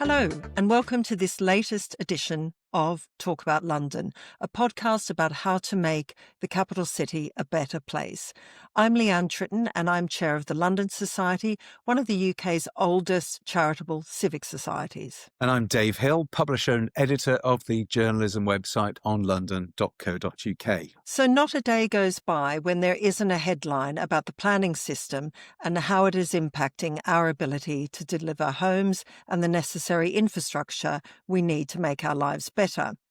Hello, and welcome to this latest edition of Talk About London, a podcast about how to make the capital city a better place. I'm Leanne Tritton, and I'm chair of the London Society, one of the UK's oldest charitable civic societies. And I'm Dave Hill, publisher and editor of the journalism website onlondon.co.uk. So not a day goes by when there isn't a headline about the planning system and how it is impacting our ability to deliver homes and the necessary infrastructure we need to make our lives better.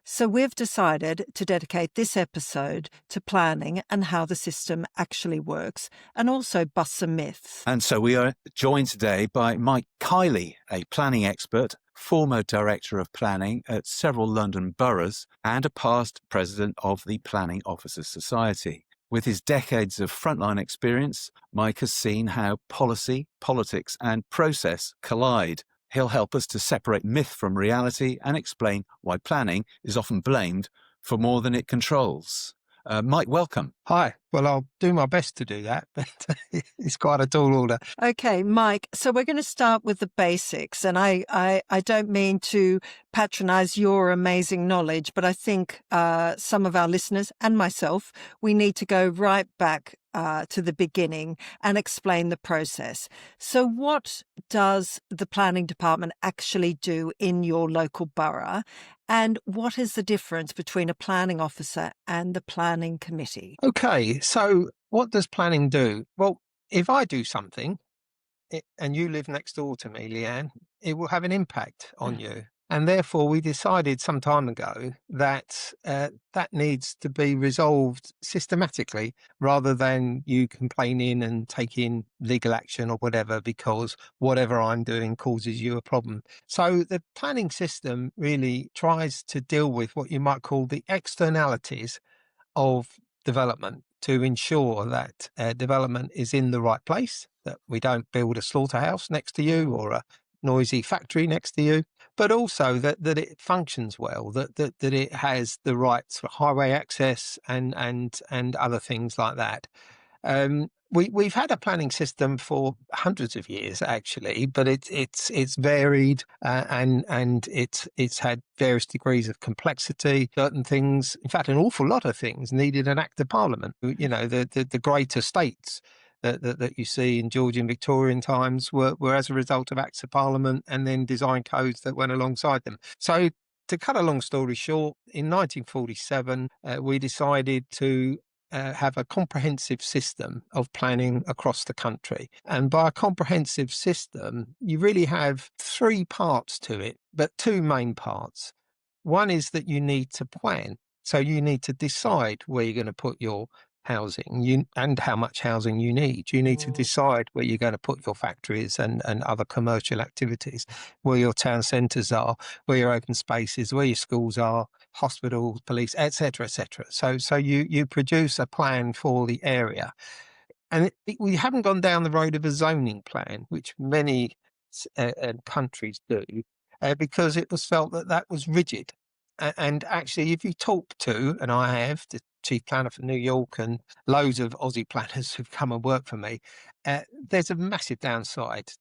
So we've decided to dedicate this episode to planning and how the system actually works, and also bust some myths. And so we are joined today by Mike Kiely, a planning expert, former director of planning at several London boroughs, and a past president of the Planning Officers Society. With his decades of frontline experience, Mike has seen how policy, politics, and process collide. He'll help us to separate myth from reality and explain why planning is often blamed for more than it controls. Mike, welcome. Hi. Well, I'll do my best to do that, but it's quite a tall order. Okay, Mike, so we're going to start with the basics. And I don't mean to patronize your amazing knowledge, but I think some of our listeners and myself, we need to go right back to the beginning and explain the process. So what does the planning department actually do in your local borough? And what is the difference between a planning officer and the planning committee? Okay, so what does planning do? Well, if I do something and you live next door to me, Leanne, it will have an impact on you. And therefore, we decided some time ago that that needs to be resolved systematically rather than you complaining and taking legal action or whatever because whatever I'm doing causes you a problem. So the planning system really tries to deal with what you might call the externalities of development to ensure that development is in the right place, that we don't build a slaughterhouse next to you or a noisy factory next to you, but also that it functions well, that it has the right sort of highway access and other things like that. We've had a planning system for hundreds of years, actually, but it's varied and it's had various degrees of complexity. Certain things, in fact, an awful lot of things, needed an act of parliament. You know, the great estates that you see in Georgian Victorian times were as a result of acts of parliament and then design codes that went alongside them. So to cut a long story short, in 1947, we decided to have a comprehensive system of planning across the country. And by a comprehensive system, you really have three parts to it, but two main parts. One is that you need to plan. So you need to decide where you're going to put your housing and how much housing you need. You need to decide where you're going to put your factories and other commercial activities, where your town centres are, where your open spaces, where your schools are, hospitals, police, etc., etc. So you produce a plan for the area. And we haven't gone down the road of a zoning plan, which many countries do, because it was felt that was rigid. And actually, if you talk to, and I have, the chief planner for New York and loads of Aussie planners who've come and worked for me, there's a massive downside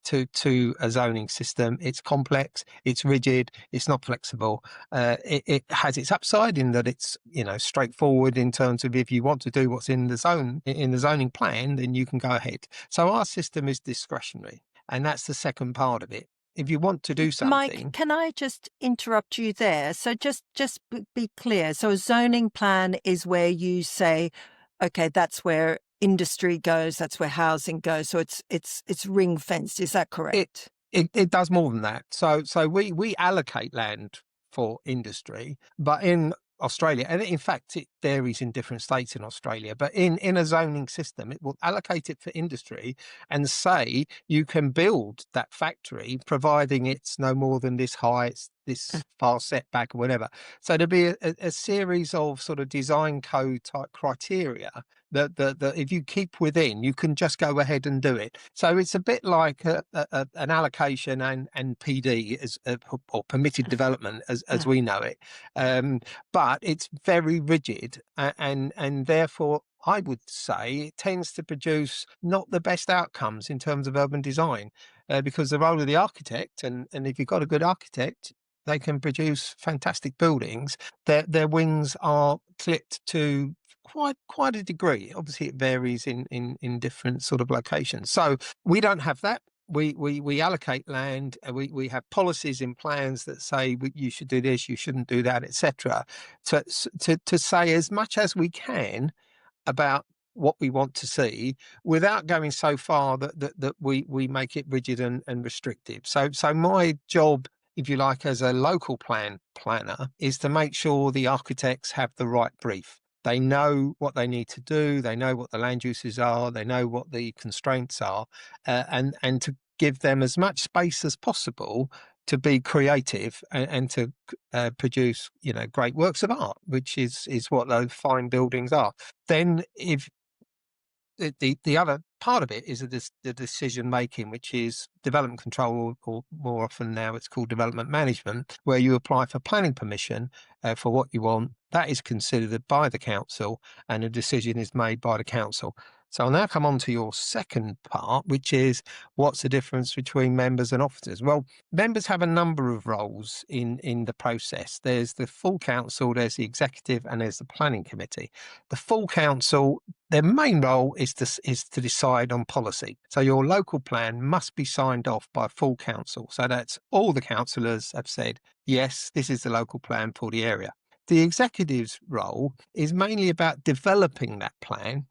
to a zoning system. It's complex, it's rigid, it's not flexible. It has its upside in that it's straightforward in terms of if you want to do what's in the zoning plan, then you can go ahead. So our system is discretionary, and that's the second part of it. If you want to do something... Mike, can I just interrupt you there? So just be clear. So a zoning plan is where you say, okay, that's where industry goes, that's where housing goes. So it's ring fenced. Is that correct? It does more than that. So we allocate land for industry, but in Australia, and in fact it varies in different states in Australia, but in a zoning system, it will allocate it for industry and say you can build that factory providing it's no more than this high, this far setback or whatever. So there'll be a series of sort of design code type criteria that if you keep within, you can just go ahead and do it. So it's a bit like an allocation and PD or permitted development as we know it. But it's very rigid and therefore I would say it tends to produce not the best outcomes in terms of urban design. because the role of the architect, and if you've got a good architect, they can produce fantastic buildings. Their wings are clipped to quite a degree. Obviously, it varies in different sort of locations. So we don't have that. We allocate land. We have policies in plans that say you should do this, you shouldn't do that, etc. To say as much as we can about what we want to see without going so far that we make it rigid and restrictive. So my job, if you like, as a local planner, is to make sure the architects have the right brief. They know what they need to do. They know what the land uses are. They know what the constraints are, and to give them as much space as possible to be creative and to produce, great works of art, which is what those fine buildings are. Then, if the other part of it is the decision making, which is development control, or more often now it's called development management, where you apply for planning permission for what you want. That is considered by the council, and a decision is made by the council. So I'll now come on to your second part, which is what's the difference between members and officers? Well, members have a number of roles in the process. There's the full council, there's the executive, and there's the planning committee. The full council, their main role is to decide on policy. So your local plan must be signed off by full council. So that's all the councillors have said, yes, this is the local plan for the area. The executive's role is mainly about developing that plan,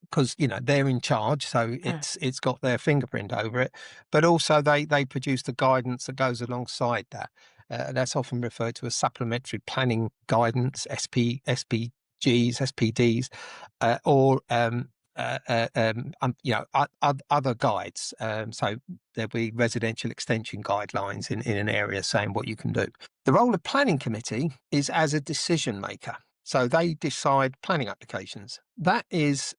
because they're in charge, so it's got their fingerprint over it. But also they produce the guidance that goes alongside that. That's often referred to as supplementary planning guidance, SPGs, SPDs, or other guides. So there'll be residential extension guidelines in an area saying what you can do. The role of planning committee is as a decision maker. So they decide planning applications. That is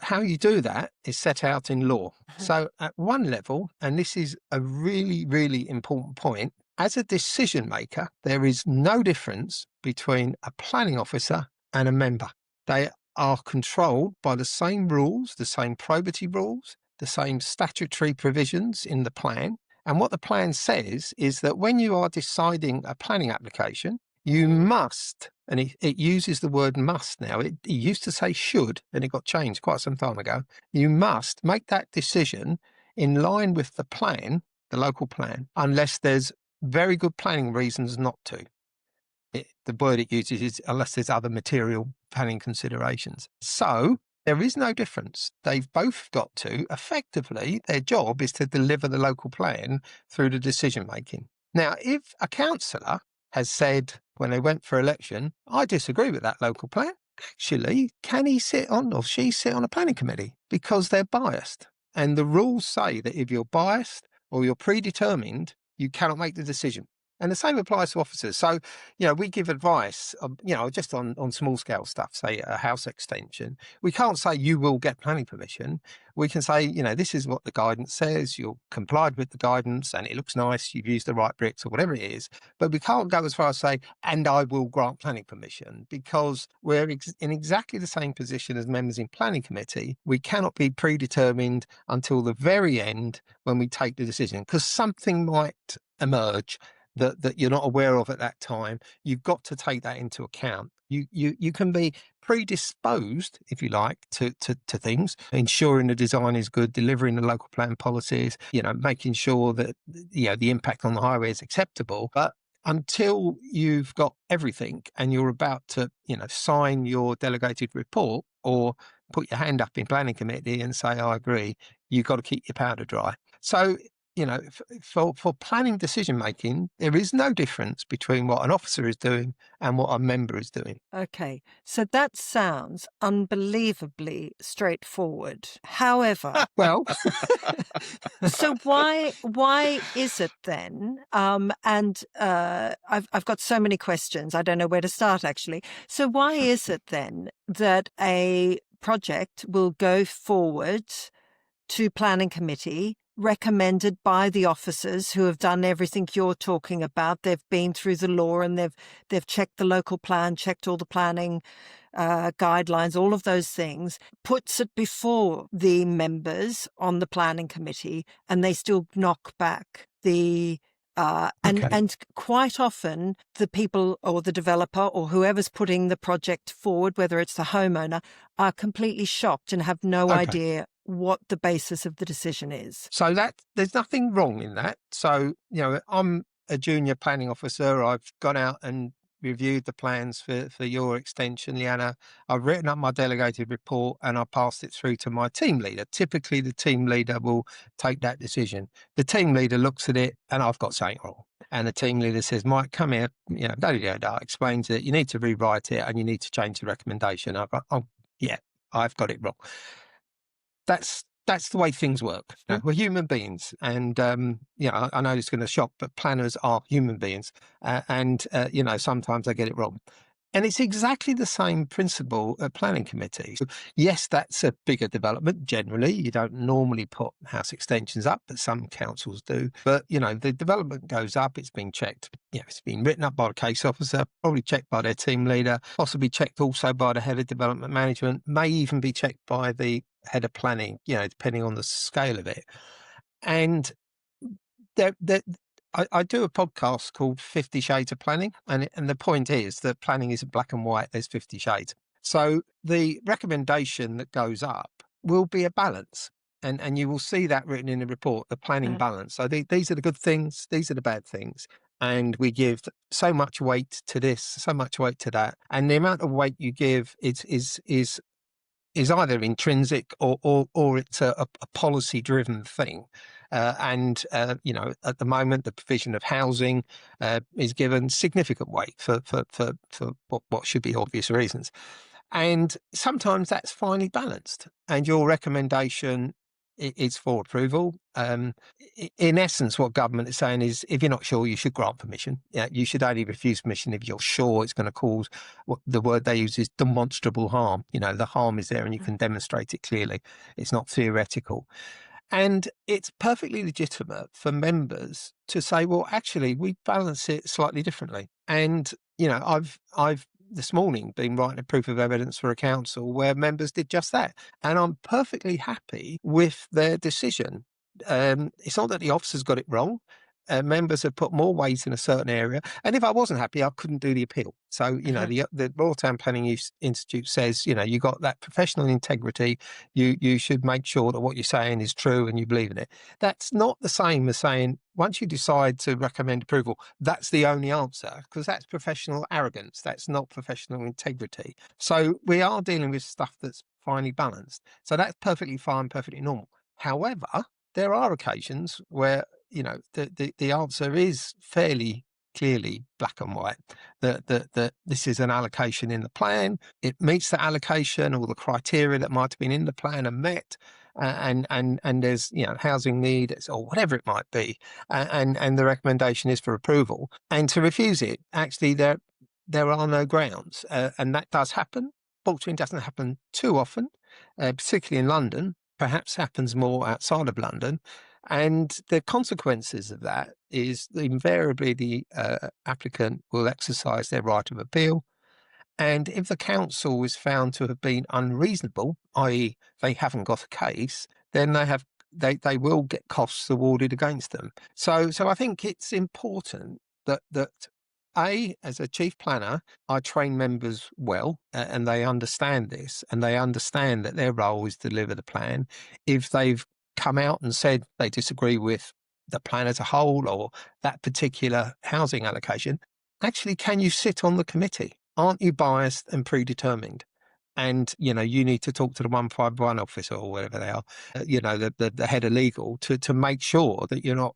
how you do that is set out in law. So at one level, and this is a really, really important point, as a decision maker, there is no difference between a planning officer and a member. They are controlled by the same rules, the same probity rules, the same statutory provisions in the plan. And what the plan says is that when you are deciding a planning application, you must, and it uses the word must now. It used to say should, and it got changed quite some time ago. You must make that decision in line with the plan, the local plan, unless there's very good planning reasons not to. The word it uses is unless there's other material planning considerations. So there is no difference. They've both got to, effectively, their job is to deliver the local plan through the decision making. Now, if a councillor has said when they went for election, I disagree with that local plan, actually, can he sit on or she sit on a planning committee? Because they're biased. And the rules say that if you're biased or you're predetermined, you cannot make the decision. And the same applies to officers. So, we give advice, just on small scale stuff, say a house extension. We can't say you will get planning permission. We can say, this is what the guidance says. You're complied with the guidance and it looks nice. You've used the right bricks or whatever it is. But we can't go as far as say, and I will grant planning permission, because we're in exactly the same position as members in planning committee. We cannot be predetermined until the very end when we take the decision, because something might emerge that you're not aware of at that time. You've got to take that into account. You can be predisposed, if you like, to things, ensuring the design is good, delivering the local plan policies, making sure that the impact on the highway is acceptable. But until you've got everything and you're about to sign your delegated report or put your hand up in planning committee and say I agree, you've got to keep your powder dry. So for planning decision making, there is no difference between what an officer is doing and what a member is doing. Okay, so that sounds unbelievably straightforward. However, well, so why is it then? I've got so many questions. I don't know where to start actually. So why is it then that a project will go forward to planning committee recommended by the officers who have done everything you're talking about. They've been through the law and they've checked the local plan, checked all the planning guidelines, all of those things, puts it before the members on the planning committee, and they still knock back the and quite often the people or the developer or whoever's putting the project forward, whether it's the homeowner, are completely shocked and have no idea what the basis of the decision is. So that there's nothing wrong in that. So, I'm a junior planning officer. I've gone out and reviewed the plans for your extension, Leanna. I've written up my delegated report and I passed it through to my team leader. Typically, the team leader will take that decision. The team leader looks at it and I've got something wrong. And the team leader says, Mike, come here, explains it. You need to rewrite it and you need to change the recommendation. I've got, I've got it wrong. That's the way things work. We're human beings, and I know it's going to shock, but planners are human beings, and sometimes they get it wrong. And it's exactly the same principle at planning committees. So, yes, that's a bigger development. Generally, you don't normally put house extensions up, but some councils do. But, the development goes up, it's been checked. It's been written up by the case officer, probably checked by their team leader, possibly checked also by the head of development management, may even be checked by the head of planning, depending on the scale of it. And I do a podcast called 50 Shades of Planning, and the point is that planning isn't black and white, there's 50 shades. So the recommendation that goes up will be a balance, and you will see that written in the report, the planning balance. So these are the good things, these are the bad things, and we give so much weight to this, so much weight to that, and the amount of weight you give is either intrinsic or it's a policy-driven thing. At the moment, the provision of housing is given significant weight for what should be obvious reasons. And sometimes that's finely balanced. And your recommendation is for approval. In essence, what government is saying is, if you're not sure, you should grant permission. You should only refuse permission if you're sure it's going to cause, what the word they use is demonstrable harm. The harm is there and you can demonstrate it clearly. It's not theoretical. And it's perfectly legitimate for members to say, well, actually, we balance it slightly differently. And, I've this morning been writing a proof of evidence for a council where members did just that. And I'm perfectly happy with their decision. It's not that the officers got it wrong. Members have put more weight in a certain area. And if I wasn't happy, I couldn't do the appeal. So, the Royal Town Planning Institute says, you got that professional integrity. You should make sure that what you're saying is true and you believe in it. That's not the same as saying, once you decide to recommend approval, that's the only answer, because that's professional arrogance. That's not professional integrity. So we are dealing with stuff that's finely balanced. So that's perfectly fine, perfectly normal. However, there are occasions where the answer is fairly clearly black and white, that this is an allocation in the plan. It meets the allocation, all the criteria that might have been in the plan are met, and there's housing need or whatever it might be, and the recommendation is for approval. And to refuse it, actually there are no grounds, and that does happen. Fortunately, it doesn't happen too often, particularly in London. Perhaps happens more outside of London. And the consequences of that is invariably the applicant will exercise their right of appeal. And if the council is found to have been unreasonable, i.e. they haven't got a case, then they will get costs awarded against them. So I think it's important that as a chief planner, I train members well, and they understand this, and they understand that their role is to deliver the plan. If they've come out and said they disagree with the plan as a whole or that particular housing allocation, actually, can you sit on the committee? Aren't you biased and predetermined? And, you need to talk to the 151 officer or whatever they are, the head of legal to make sure that you're not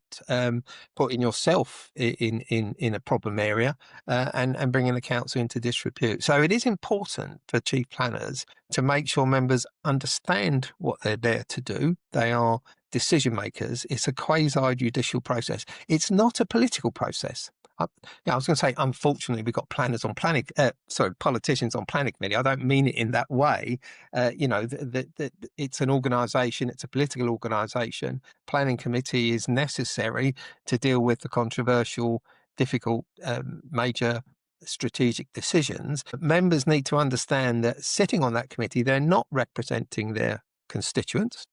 putting yourself in a problem area and bringing the council into disrepute. So it is important for chief planners to make sure members understand what they're there to do. They are decision makers. It's a quasi-judicial process. It's not a political process. Yeah, I was going to say, unfortunately, we've got politicians on planning committee. I don't mean it in that way. It's an organisation, it's a political organisation. Planning committee is necessary to deal with the controversial, difficult, major strategic decisions. But members need to understand that sitting on that committee, they're not representing their constituents,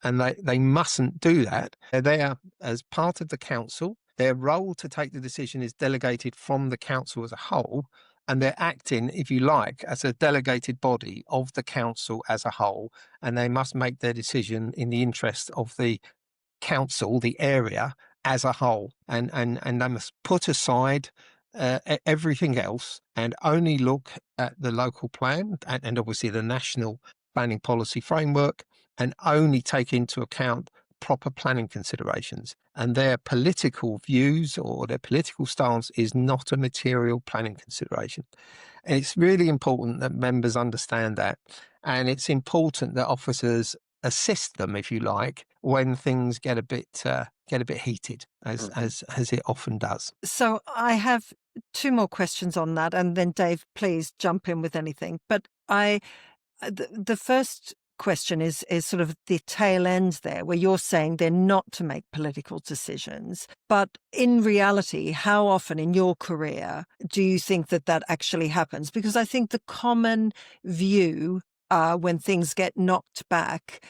and they mustn't do that. They're there as part of the council. Their role to take the decision is delegated from the council as a whole, and they're acting, if you like, as a delegated body of the council as a whole, and they must make their decision in the interest of the council, the area as a whole, and they must put aside everything else and only look at the local plan and obviously the national planning policy framework, and only take into account proper planning considerations. And their political views or their political stance is not a material planning consideration. And it's really important that members understand that. And it's important that officers assist them, if you like, when things get a bit heated, as it often does. So I have two more questions on that, and then Dave, please jump in with anything. But the first question is sort of the tail end there, where you're saying they're not to make political decisions. But in reality, how often in your career do you think that actually happens? Because I think the common view when things get knocked back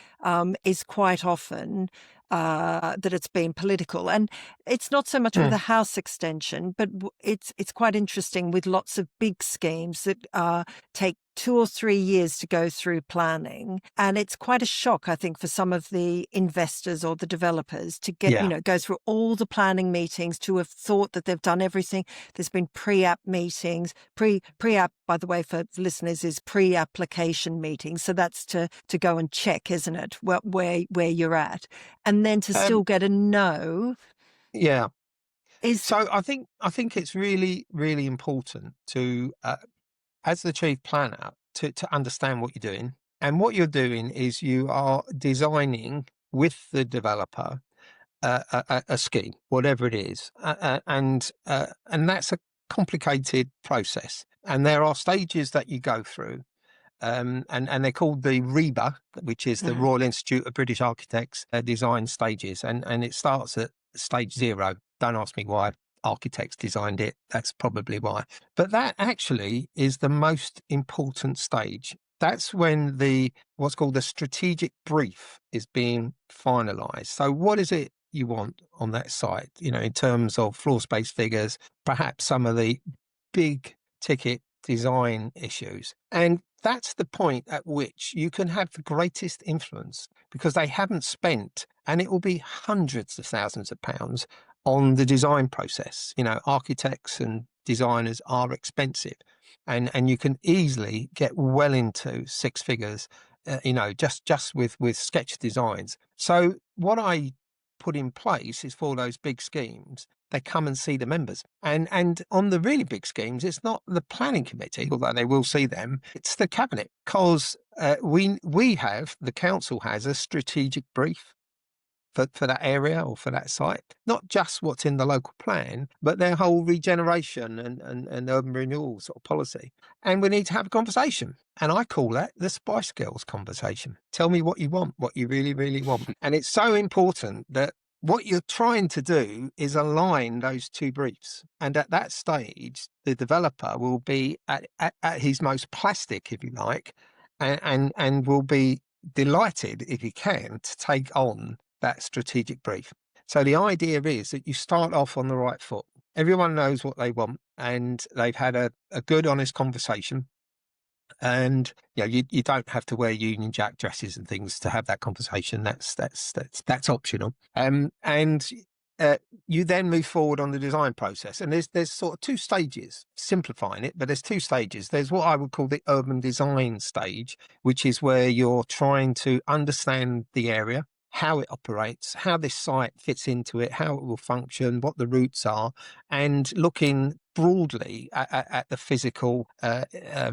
is quite often that it's been political. And it's not so much with a house extension, but it's quite interesting with lots of big schemes that take 2 or 3 years to go through planning. And it's quite a shock, I think, for some of the investors or the developers to get, go through all the planning meetings, to have thought that they've done everything. There's been pre-app meetings. Pre-app, by the way, for listeners, is pre-application meetings. So that's to go and check, isn't it, where you're at. And then to still get a no. Yeah. So I think it's really, really important to, as the chief planner, to understand what you're doing. And what you're doing is you are designing with the developer a scheme, whatever it is, and that's a complicated process. And there are stages that you go through. And they're called the RIBA, which is the Royal Institute of British Architects design stages. And it starts at stage 0. Don't ask me why architects designed it. That's probably why. But that actually is the most important stage. That's when what's called the strategic brief is being finalised. So what is it you want on that site, in terms of floor space figures, perhaps some of the big ticket design issues. And that's the point at which you can have the greatest influence, because they haven't spent, and it will be hundreds of thousands of pounds on the design process. Architects and designers are expensive, and you can easily get well into 6 figures, just with sketch designs. So what I put in place is, for those big schemes, they come and see the members. And on the really big schemes, it's not the planning committee, although they will see them, it's the cabinet, because the council has a strategic brief for that area or for that site, not just what's in the local plan, but their whole regeneration and urban renewal sort of policy. And we need to have a conversation. And I call that the Spice Girls conversation. Tell me what you want, what you really, really want. And it's so important that what you're trying to do is align those two briefs. And at that stage, the developer will be at his most plastic, if you like, and will be delighted, if he can, to take on that strategic brief. So the idea is that you start off on the right foot. Everyone knows what they want, and they've had a good, honest conversation. And you don't have to wear Union Jack dresses and things to have that conversation. That's optional. And you then move forward on the design process. And there's sort of 2 stages, simplifying it, but there's 2 stages. There's what I would call the urban design stage, which is where you're trying to understand the area, how it operates, how this site fits into it, how it will function, what the routes are, and looking broadly at the physical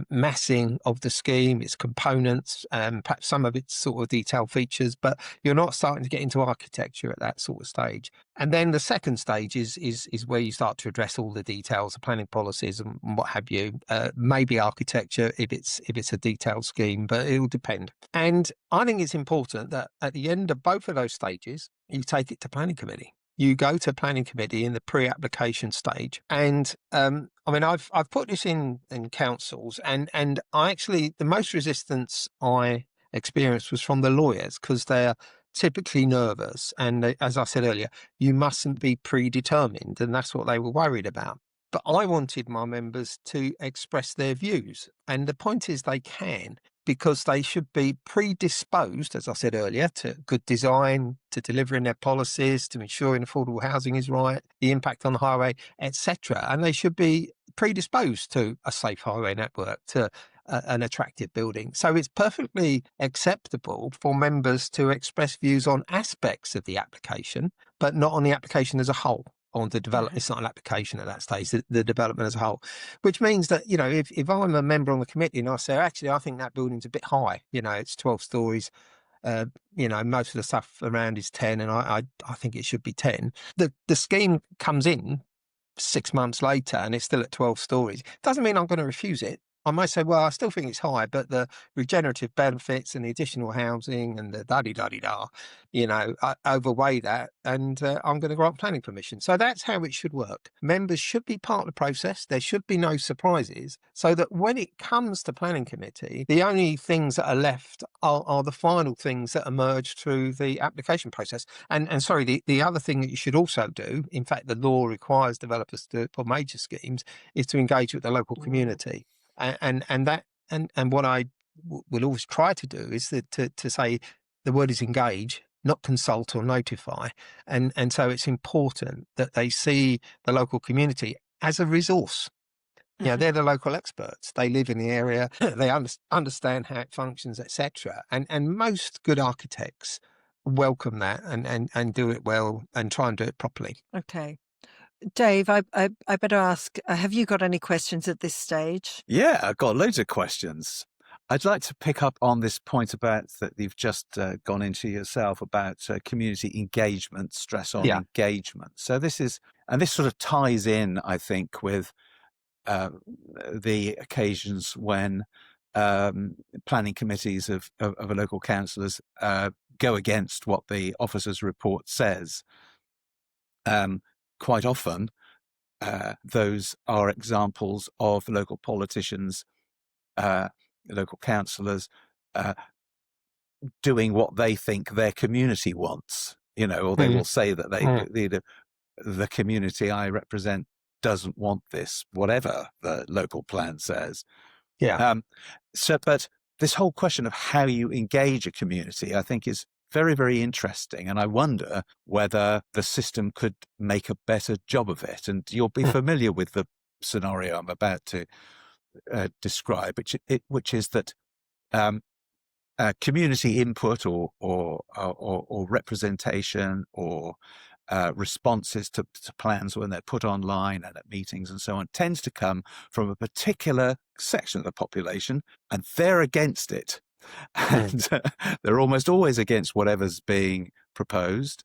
massing of the scheme, its components, perhaps some of its sort of detailed features, but you're not starting to get into architecture at that sort of stage. And then the second stage is where you start to address all the details, the planning policies and what have you. Maybe architecture if it's a detailed scheme, but it will depend. And I think it's important that at the end of both of those stages, you take it to planning committee. You go to planning committee in the pre-application stage, and I mean, I've put this in councils, and I actually, the most resistance I experienced was from the lawyers, because they're typically nervous, and as I said earlier, you mustn't be predetermined, and that's what they were worried about. But I wanted my members to express their views, and the point is they can, because they should be predisposed, as I said earlier, to good design, to delivering their policies, to ensuring affordable housing is right, the impact on the highway, etc. And they should be predisposed to a safe highway network, to an attractive building. So it's perfectly acceptable for members to express views on aspects of the application, but not on the application as a whole. On the development, it's not an application at that stage, the development as a whole, which means that, you know, if I'm a member on the committee and I say, actually, I think that building's a bit high, you know, it's 12 stories, you know, most of the stuff around is 10, and I think it should be 10. The scheme comes in 6 months later and it's still at 12 stories. Doesn't mean I'm going to refuse it. I might say, well, I still think it's high, but the regenerative benefits and the additional housing and the da-di-da-di-da, you know, I overweigh that, and I'm going to grant planning permission. So that's how it should work. Members should be part of the process. There should be no surprises, so that when it comes to planning committee, the only things that are left are the final things that emerge through the application process. And sorry, the other thing that you should also do, in fact, the law requires developers to, for major schemes, is to engage with the local community. And what I will always try to do is to say the word is engage, not consult or notify. And so it's important that they see the local community as a resource. You know, they're the local experts. They live in the area. They understand how it functions, etc. And most good architects welcome that and do it well and try and do it properly. Okay. Dave, I better ask, have you got any questions at this stage? Yeah, I've got loads of questions. I'd like to pick up on this point about that you've just gone into yourself about community engagement, stress on engagement. So this sort of ties in, I think, with the occasions when planning committees of a local councillors go against what the officer's report says. Quite often, those are examples of local politicians, local councillors, doing what they think their community wants, you know, or they will say that the community I represent doesn't want this, whatever the local plan says. Yeah. But this whole question of how you engage a community, I think, is very, very interesting. And I wonder whether the system could make a better job of it. And you'll be familiar with the scenario I'm about to describe, which is that community input or representation or responses to plans when they're put online and at meetings and so on tends to come from a particular section of the population, and they're against it. And they're almost always against whatever's being proposed.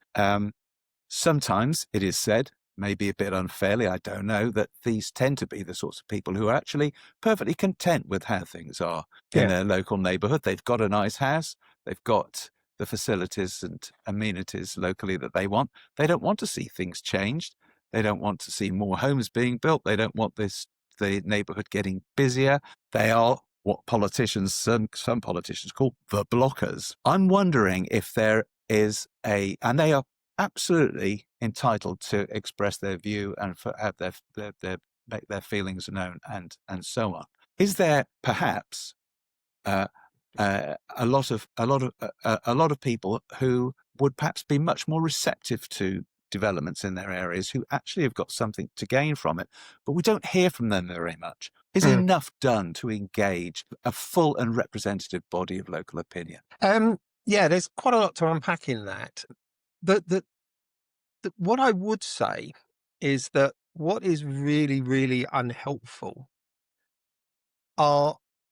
Sometimes it is said, maybe a bit unfairly, I don't know, that these tend to be the sorts of people who are actually perfectly content with how things are in their local neighbourhood. They've got a nice house. They've got the facilities and amenities locally that they want. They don't want to see things changed. They don't want to see more homes being built. They don't want the neighbourhood getting busier. They are what some politicians call the blockers. I'm wondering if there is and they are absolutely entitled to express their view and have make their feelings known and so on. Is there perhaps a lot of people who would perhaps be much more receptive to developments in their areas, who actually have got something to gain from it, but we don't hear from them very much? Is enough done to engage a full and representative body of local opinion? Yeah, there's quite a lot to unpack in that. What I would say is that what is really, really unhelpful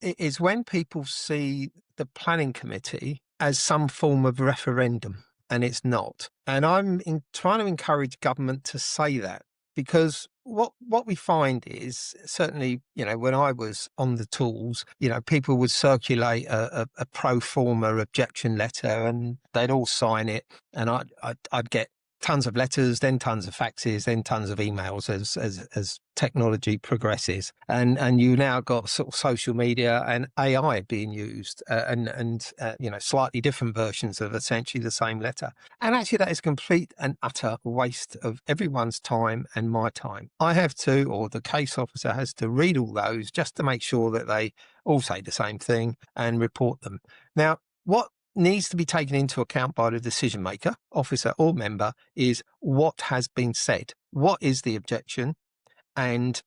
is when people see the planning committee as some form of referendum, and it's not. And trying to encourage government to say that, because what we find is, certainly, when I was on the tools, people would circulate a pro forma objection letter, and they'd all sign it, and I'd get tons of letters, then tons of faxes, then tons of emails as technology progresses, and you now got sort of social media and AI being used, and slightly different versions of essentially the same letter. And actually, that is complete and utter waste of everyone's time and my time. I have to, or the case officer has to, read all those just to make sure that they all say the same thing and report them. Now, what needs to be taken into account by the decision maker, officer or member, is what has been said. What is the objection? And,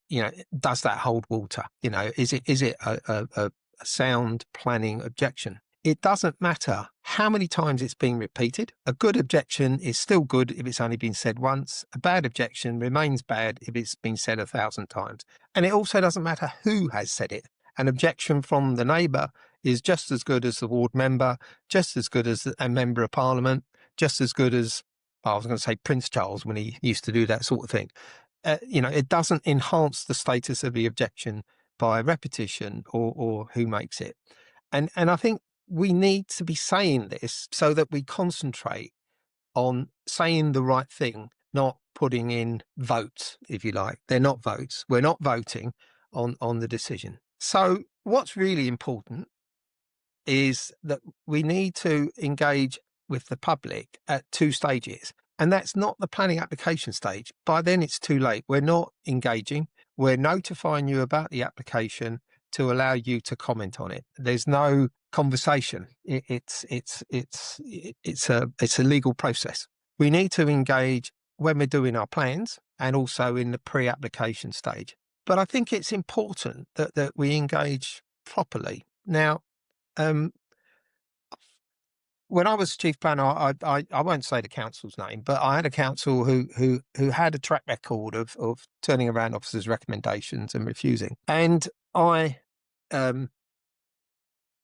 does that hold water? Is it a sound planning objection? It doesn't matter how many times it's been repeated. A good objection is still good if it's only been said once. A bad objection remains bad if it's been said 1,000 times. And it also doesn't matter who has said it. An objection from the neighbour is just as good as the ward member, just as good as a member of parliament, just as good as, I was going to say Prince Charles when he used to do that sort of thing. It doesn't enhance the status of the objection by repetition or who makes it. And I think we need to be saying this so that we concentrate on saying the right thing, not putting in votes, if you like. They're not votes. We're not voting on the decision. So what's really important is that we need to engage with the public at 2 stages. And that's not the planning application stage. By then it's too late. We're not engaging. We're notifying you about the application to allow you to comment on it. There's no conversation. It's a legal process. We need to engage when we're doing our plans and also in the pre-application stage. But I think it's important that we engage properly. Now, when I was chief planner, I won't say the council's name, but I had a council who had a track record of turning around officers' recommendations and refusing. And I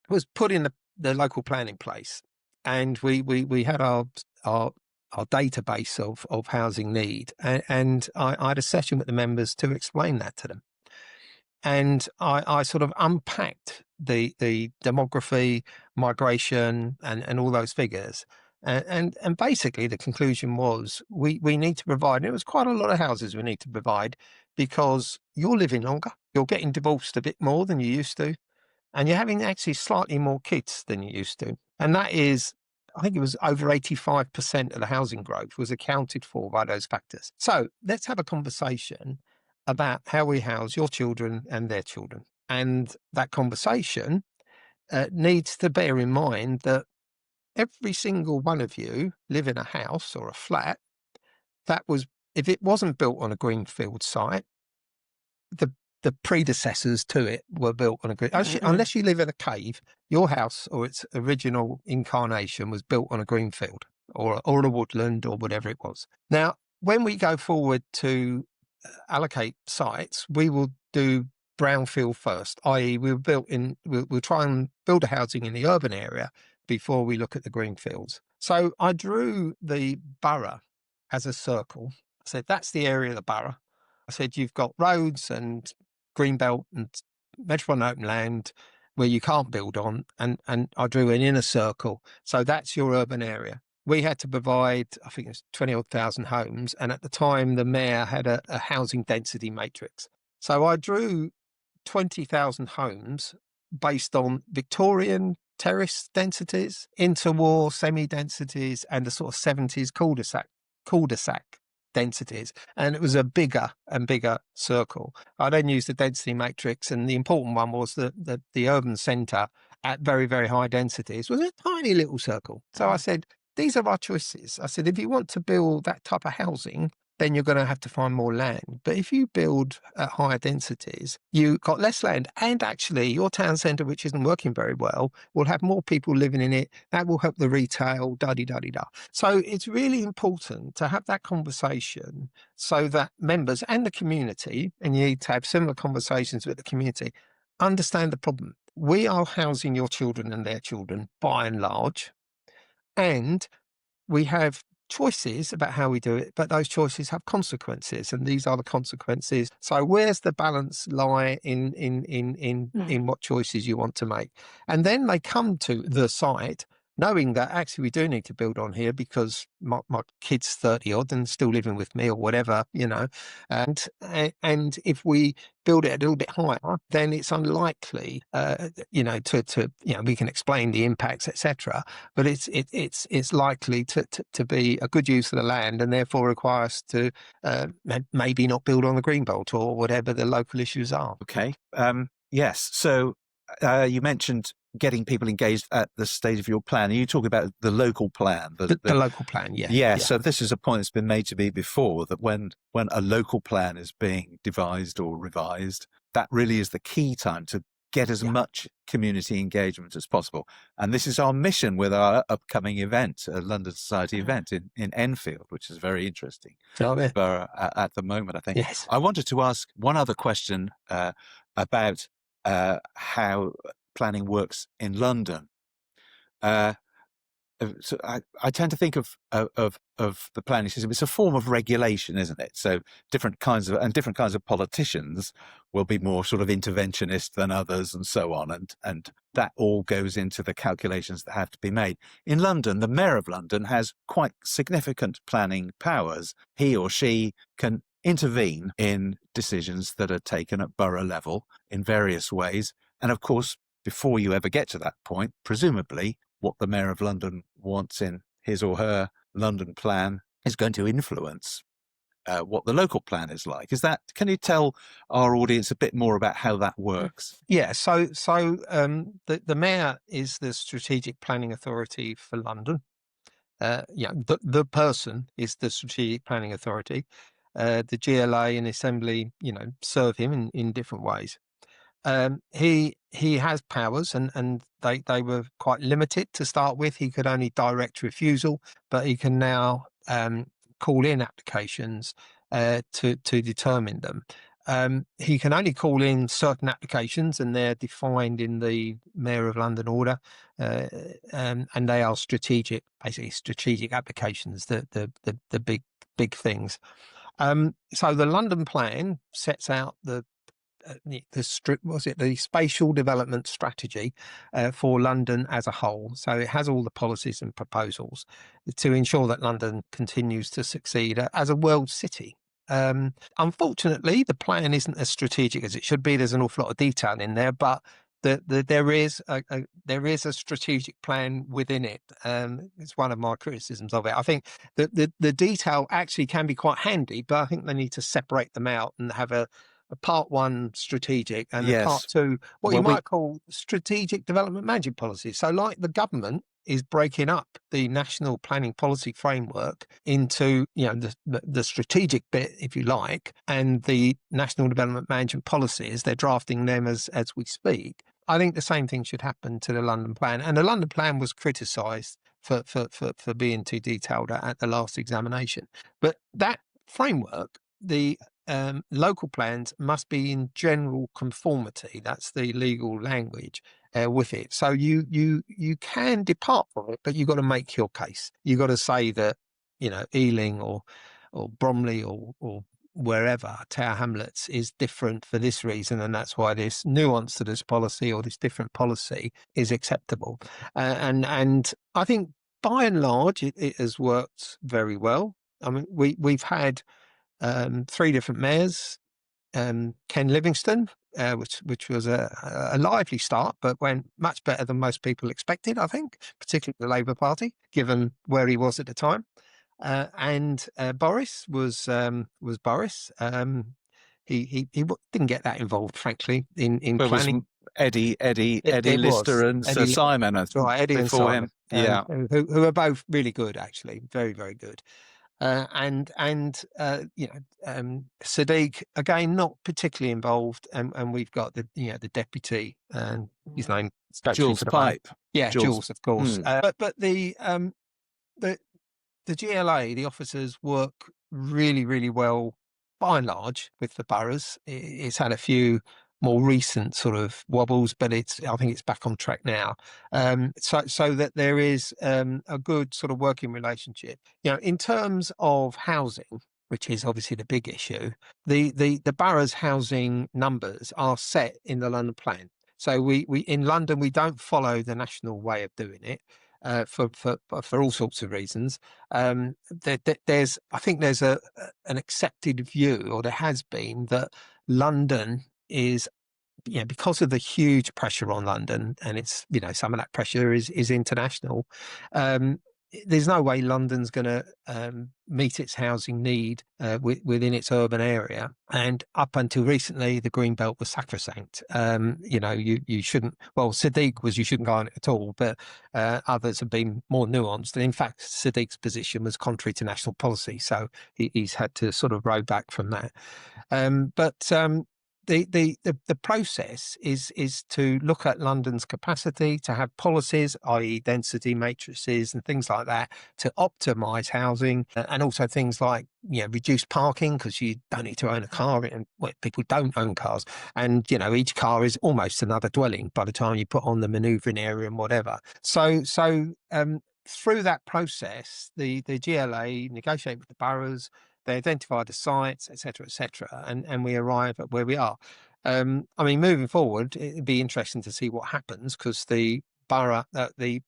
was put in the local planning place, and we had our database of housing need, and I had a session with the members to explain that to them. And I sort of unpacked the demography, migration, and all those figures. And basically the conclusion was we need to provide, and it was quite a lot of houses we need to provide, because you're living longer, you're getting divorced a bit more than you used to, and you're having actually slightly more kids than you used to. And that is, I think it was over 85% of the housing growth was accounted for by those factors. So let's have a conversation about how we house your children and their children. And that conversation needs to bear in mind that every single one of you live in a house or a flat that was, if it wasn't built on a greenfield site, the predecessors to it were built on a green. Unless you live in a cave, your house or its original incarnation was built on a greenfield or a woodland or whatever it was. Now, when we go forward to allocate sites, we will do brownfield first, i.e. we'll try and build a housing in the urban area before we look at the greenfields. So I drew the borough as a circle. I said, that's the area of the borough. I said, you've got roads and greenbelt and metropolitan open land where you can't build on, and I drew an inner circle. So that's your urban area. We had to provide, I think it was 20,000 odd homes. And at the time, the mayor had a housing density matrix. So I drew 20,000 homes based on Victorian terrace densities, interwar semi-densities, and the sort of 70s cul-de-sac densities. And it was a bigger and bigger circle. I then used the density matrix, and the important one was that the urban centre at very, very high densities was a tiny little circle. So I said, these are our choices. I said, if you want to build that type of housing, then you're going to have to find more land. But if you build at higher densities, you've got less land. And actually, your town centre, which isn't working very well, will have more people living in it. That will help the retail, da-di-da-di-da. So it's really important to have that conversation so that members and the community, and you need to have similar conversations with the community, understand the problem. We are housing your children and their children by and large, and we have choices about how we do it, but those choices have consequences, and these are the consequences. So where's the balance lie in what choices you want to make? And then they come to the site knowing that actually we do need to build on here because my kid's 30 odd and still living with me or whatever, and if we build it a little bit higher, then it's unlikely, we can explain the impacts, etc. But it's likely to be a good use of the land, and therefore require us to maybe not build on the greenbelt or whatever the local issues are. Okay. Yes. So you mentioned getting people engaged at the stage of your plan. Are you talking about the local plan? The local plan, yeah. Yeah. So this is a point that's been made to me before, that when a local plan is being devised or revised, that really is the key time to get as much community engagement as possible. And this is our mission with our upcoming event, a London Society event in Enfield, which is very interesting for, at the moment, I think. Yes. I wanted to ask one other question about how planning works in London. So I tend to think of the planning system. It's a form of regulation, isn't it? So different kinds of politicians will be more sort of interventionist than others, and so on. And that all goes into the calculations that have to be made. In London, the Mayor of London has quite significant planning powers. He or she can intervene in decisions that are taken at borough level in various ways. And of course, before you ever get to that point, presumably what the Mayor of London wants in his or her London plan is going to influence what the local plan is like. Can you tell our audience a bit more about how that works? Yeah, so the Mayor is the strategic planning authority for London. The person is the strategic planning authority. The GLA and Assembly, serve him in different ways. He has powers, and they were quite limited to start with. He could only direct refusal, but he can now call in applications to determine them. He can only call in certain applications, and they're defined in the Mayor of London order, and they are basically strategic applications, the big things. So the London plan sets out the spatial development strategy for London as a whole. So it has all the policies and proposals to ensure that London continues to succeed as a world city. Unfortunately, the plan isn't as strategic as it should be. There's an awful lot of detail in there, but there is a strategic plan within it. It's one of my criticisms of it. I think that the detail actually can be quite handy, but I think they need to separate them out and have a part one strategic and a part two, you might call strategic development management policy. So like the government is breaking up the national planning policy framework into, the strategic bit, if you like, and the national development management policies, they're drafting them as we speak. I think the same thing should happen to the London plan. And the London plan was criticised for being too detailed at the last examination. But that framework, the local plans must be in general conformity. That's the legal language with it. So you can depart from it, but you've got to make your case. You've got to say that, Ealing or Bromley or wherever, Tower Hamlets, is different for this reason, and that's why this nuance to this policy or this different policy is acceptable. And I think by and large it has worked very well. I mean, we've had 3 different mayors. Ken Livingstone, which was a lively start, but went much better than most people expected, I think, particularly the Labour Party, given where he was at the time. And Boris was Boris. He didn't get that involved, frankly, in planning. Eddie Lister and Sir Simon, right, Eddie before and Simon, him, who are both really good, actually, very, very good. Sadiq again not particularly involved, and we've got the deputy, and his name escapes me Jules for the moment. Pipe. Yeah, Jules, of course. But the GLA, the officers work really, really well by and large with the boroughs. It's had a few more recent sort of wobbles, but I think it's back on track now. So that there is a good sort of working relationship. In terms of housing, which is obviously the big issue, the borough's housing numbers are set in the London plan. So we in London we don't follow the national way of doing it. For all sorts of reasons. I think there's an accepted view, or there has been, that London is, because of the huge pressure on London, and it's, some of that pressure is international. There's no way London's going to meet its housing need within its urban area. And up until recently, the green belt was sacrosanct. You shouldn't. Well, Sadiq was you shouldn't go on it at all, but others have been more nuanced. And in fact, Sadiq's position was contrary to national policy, so he's had to sort of row back from that. The process is to look at London's capacity to have policies, i.e. density matrices and things like that, to optimise housing, and also things like reduce parking, because you don't need to own a car, and people don't own cars, and each car is almost another dwelling by the time you put on the manoeuvring area and whatever. So through that process, the GLA negotiate with the boroughs. They identify the sites, etc., and we arrive at where we are. Moving forward, it'd be interesting to see what happens, because the borough, the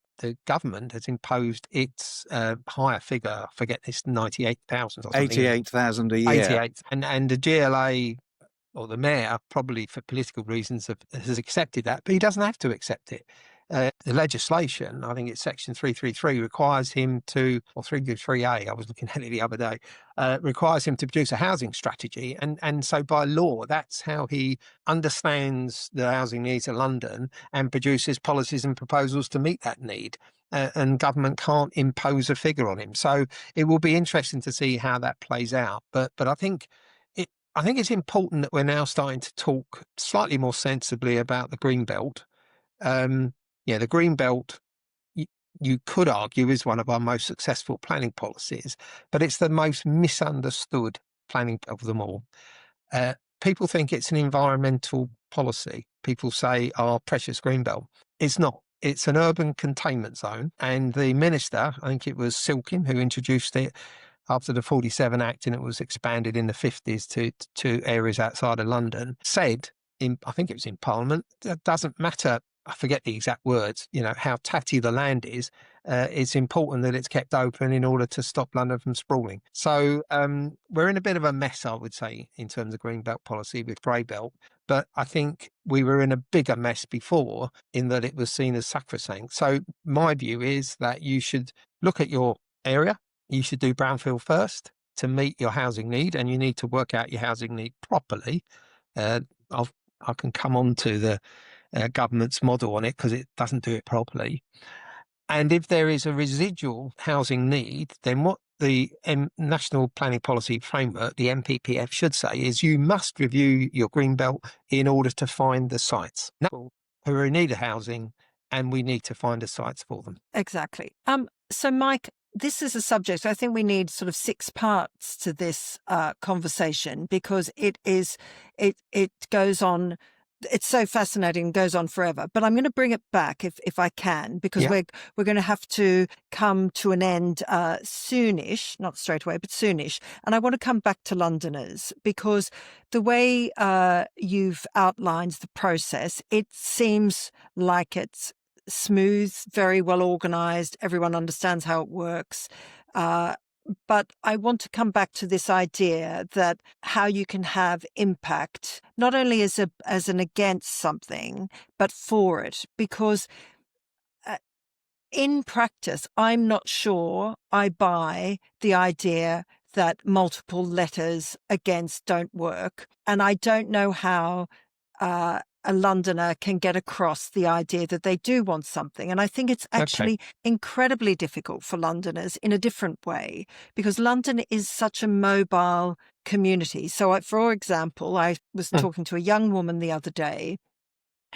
government has imposed its higher figure. I forget, this 98,000 or something. 88,000 a year. 88, and the GLA, or the mayor, probably for political reasons, has accepted that, but he doesn't have to accept it. The legislation, I think it's section 333, requires him to, or 333A, I was looking at it the other day, requires him to produce a housing strategy. And so by law, that's how he understands the housing needs of London and produces policies and proposals to meet that need. And government can't impose a figure on him. So it will be interesting to see how that plays out. But I think it's important that we're now starting to talk slightly more sensibly about the green belt. The green belt, you could argue, is one of our most successful planning policies, but it's the most misunderstood planning of them all. People think it's an environmental policy. People say, "Our precious green belt." It's not. It's an urban containment zone, and the minister, I think it was Silkin, who introduced it after the 47 Act, and it was expanded in the 50s to areas outside of London, said, I think it was in Parliament, it doesn't matter, I forget the exact words, how tatty the land is, it's important that it's kept open in order to stop London from sprawling. So we're in a bit of a mess, I would say, in terms of green belt policy with grey belt. But I think we were in a bigger mess before, in that it was seen as sacrosanct. So my view is that you should look at your area. You should do brownfield first to meet your housing need, and you need to work out your housing need properly. I can come on to the government's model on it, because it doesn't do it properly. And if there is a residual housing need, then what the National Planning Policy Framework, the NPPF, should say is you must review your green belt in order to find the sites who are in need of housing, and we need to find the sites for them. Exactly. So, Mike, this is a subject, I think we need sort of 6 parts to this conversation, because it goes on. It's so fascinating and goes on forever. But I'm going to bring it back if I can, because we're going to have to come to an end soonish, not straight away, but soonish. And I want to come back to Londoners, because the way you've outlined the process, it seems like it's smooth, very well organised. Everyone understands how it works. But I want to come back to this idea that how you can have impact, not only as an against something, but for it. Because in practice, I'm not sure I buy the idea that multiple letters against don't work. And I don't know how a Londoner can get across the idea that they do want something. And I think it's Okay. actually incredibly difficult for Londoners in a different way, because London is such a mobile community. So, for example, I was Mm. talking to a young woman the other day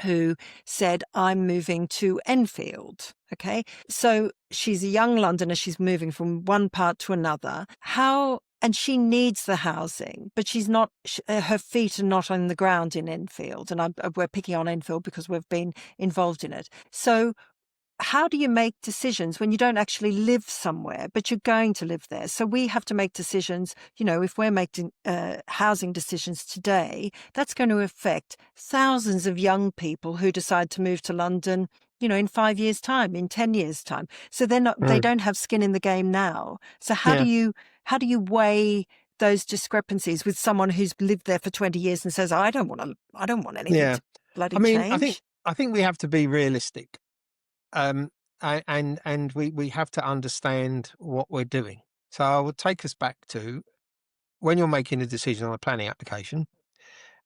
who said, I'm moving to Enfield. Okay. So she's a young Londoner. She's moving from one part to another. And she needs the housing, but she's not, her feet are not on the ground in Enfield. And we're picking on Enfield because we've been involved in it. So how do you make decisions when you don't actually live somewhere, but you're going to live there? So we have to make decisions. If we're making housing decisions today, that's going to affect thousands of young people who decide to move to London, in 5 years' time, in 10 years' time. So they don't have skin in the game now. So how do Yeah. you weigh those discrepancies with someone who's lived there for 20 years and says, I don't want anything Yeah. to bloody I mean, I change? think we have to be realistic. And we have to understand what we're doing. So I will take us back to when you're making a decision on a planning application.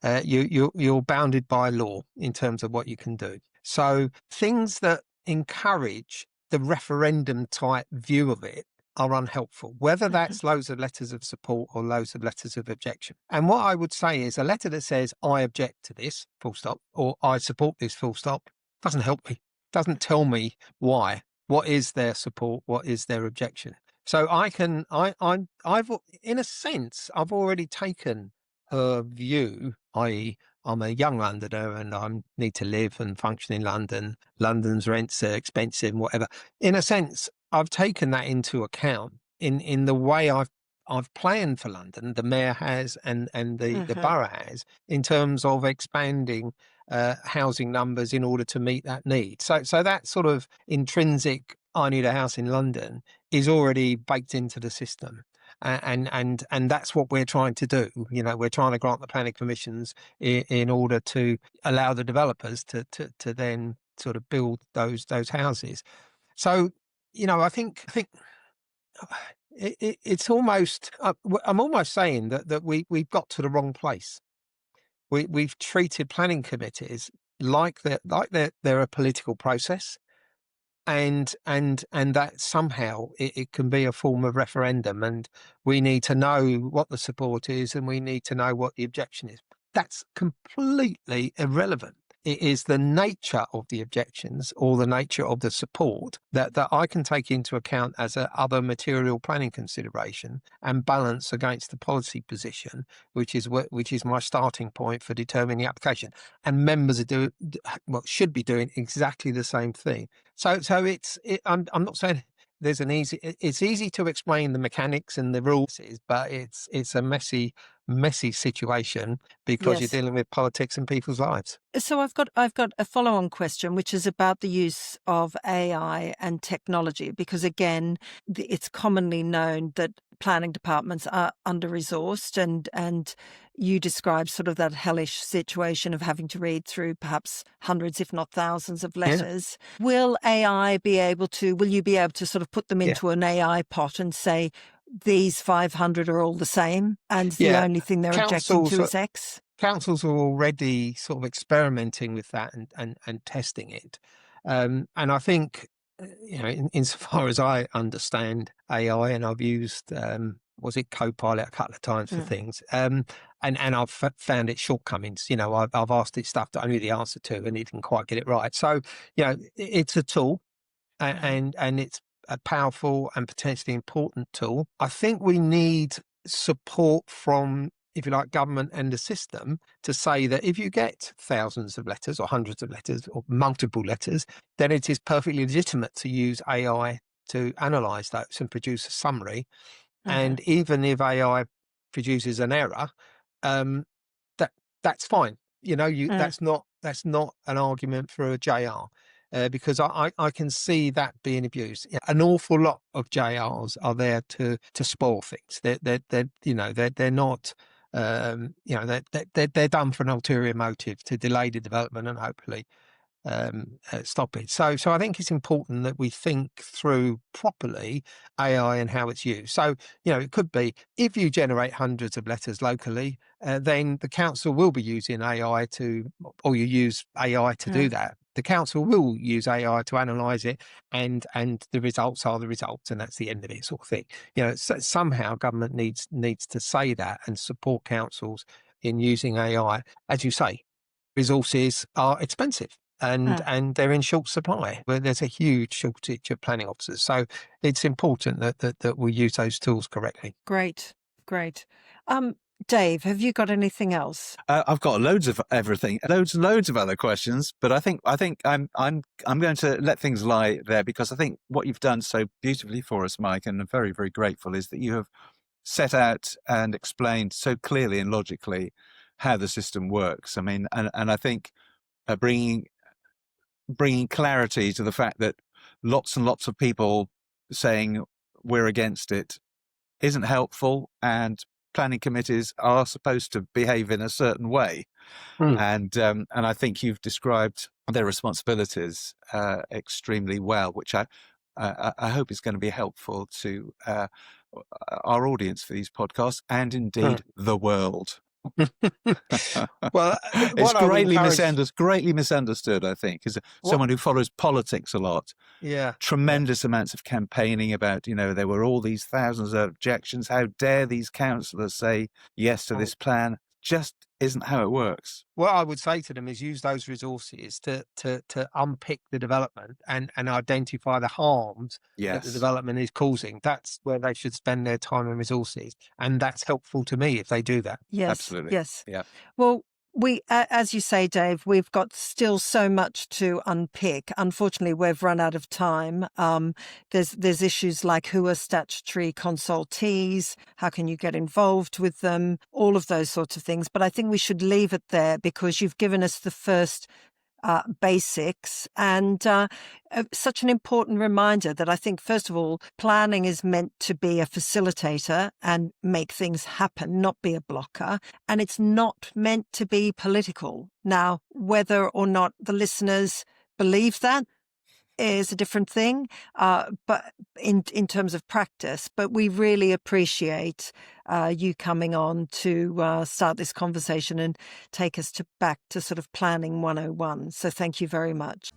You're bounded by law in terms of what you can do. So things that encourage the referendum type view of it are unhelpful, whether that's loads of letters of support or loads of letters of objection. And what I would say is a letter that says, I object to this, full stop, or I support this, full stop, doesn't help me, doesn't tell me why. What is their support? What is their objection? So I've in a sense, I've already taken her view, i.e., I'm a young Londoner and I need to live and function in London. London's rents are expensive and whatever. In a sense, I've taken that into account in the way I've planned for London, the mayor has and the borough has, in terms of expanding housing numbers in order to meet that need. So that sort of intrinsic, I need a house in London, is already baked into the system. And that's what we're trying to do. We're trying to grant the planning permissions in order to allow the developers to then sort of build those houses. So, I think it's almost. I'm almost saying that we've got to the wrong place. We've treated planning committees like they're a political process. And that somehow it can be a form of referendum, and we need to know what the support is and we need to know what the objection is. That's completely irrelevant. It is the nature of the objections or the nature of the support that I can take into account as a other material planning consideration and balance against the policy position, which is my starting point for determining the application. And members should be doing exactly the same thing. So I'm not saying there's it's easy to explain the mechanics and the rules, but it's a messy situation because you're Yes. dealing with politics and people's lives. So I've got a follow-on question, which is about the use of AI and technology, because again, it's commonly known that planning departments are under-resourced, and you describe sort of that hellish situation of having to read through perhaps hundreds, if not thousands, of letters. Will you be able to sort of put them into an AI pot and say, these 500 are all the same, and the only thing they're objecting to is X? Councils are already sort of experimenting with that and testing it. And I think, insofar as I understand AI, and I've used, was it Copilot a couple of times for things, and I've found its shortcomings. I've asked it stuff that I knew the answer to and it didn't quite get it right. So, it's a tool and it's a powerful and potentially important tool. I think we need support from, if you like, government and the system to say that if you get thousands of letters or hundreds of letters or multiple letters, then it is perfectly legitimate to use AI to analyse those and produce a summary. And even if AI produces an error, um, that's fine. That's not an argument for a JR. Because I can see that being abused. An awful lot of JRs are there to spoil things. They're not. They're done for an ulterior motive to delay the development and hopefully stop it. So I think it's important that we think through properly AI and how it's used. So, it could be if you generate hundreds of letters locally, then the council will be using AI or you use AI to do that. The council will use AI to analyse it, and the results are the results, and that's the end of it, sort of thing. So somehow government needs to say that and support councils in using AI. As you say, resources are expensive. And they're in short supply. Where there's a huge shortage of planning officers, so it's important that we use those tools correctly. Great. Dave, have you got anything else? I've got loads of everything, loads and loads of other questions, but I think I'm going to let things lie there, because I think what you've done so beautifully for us, Mike, and I'm very, very grateful, is that you have set out and explained so clearly and logically how the system works. I mean, and I think bringing clarity to the fact that lots and lots of people saying we're against it isn't helpful, and planning committees are supposed to behave in a certain way. And I think you've described their responsibilities extremely well, which I hope is going to be helpful to our audience for these podcasts, and indeed the world. Well, It's greatly misunderstood, I think, as someone who follows politics a lot. Tremendous amounts of campaigning about, there were all these thousands of objections. How dare these councillors say yes to this plan? Just isn't how it works. What I would say to them is use those resources to unpick the development and identify the harms that the development is causing. That's where they should spend their time and resources, and that's helpful to me if they do that. Yes, absolutely. Yes. Yeah. Well, as you say, Dave, we've got still so much to unpick. Unfortunately, we've run out of time. There's issues like who are statutory consultees, how can you get involved with them, all of those sorts of things. But I think we should leave it there, because you've given us the first basics, and such an important reminder that I think, first of all, planning is meant to be a facilitator and make things happen, not be a blocker. And it's not meant to be political. Now, whether or not the listeners believe that is a different thing, but in terms of practice. But we really appreciate you coming on to start this conversation and take us back to sort of planning 101. So thank you very much.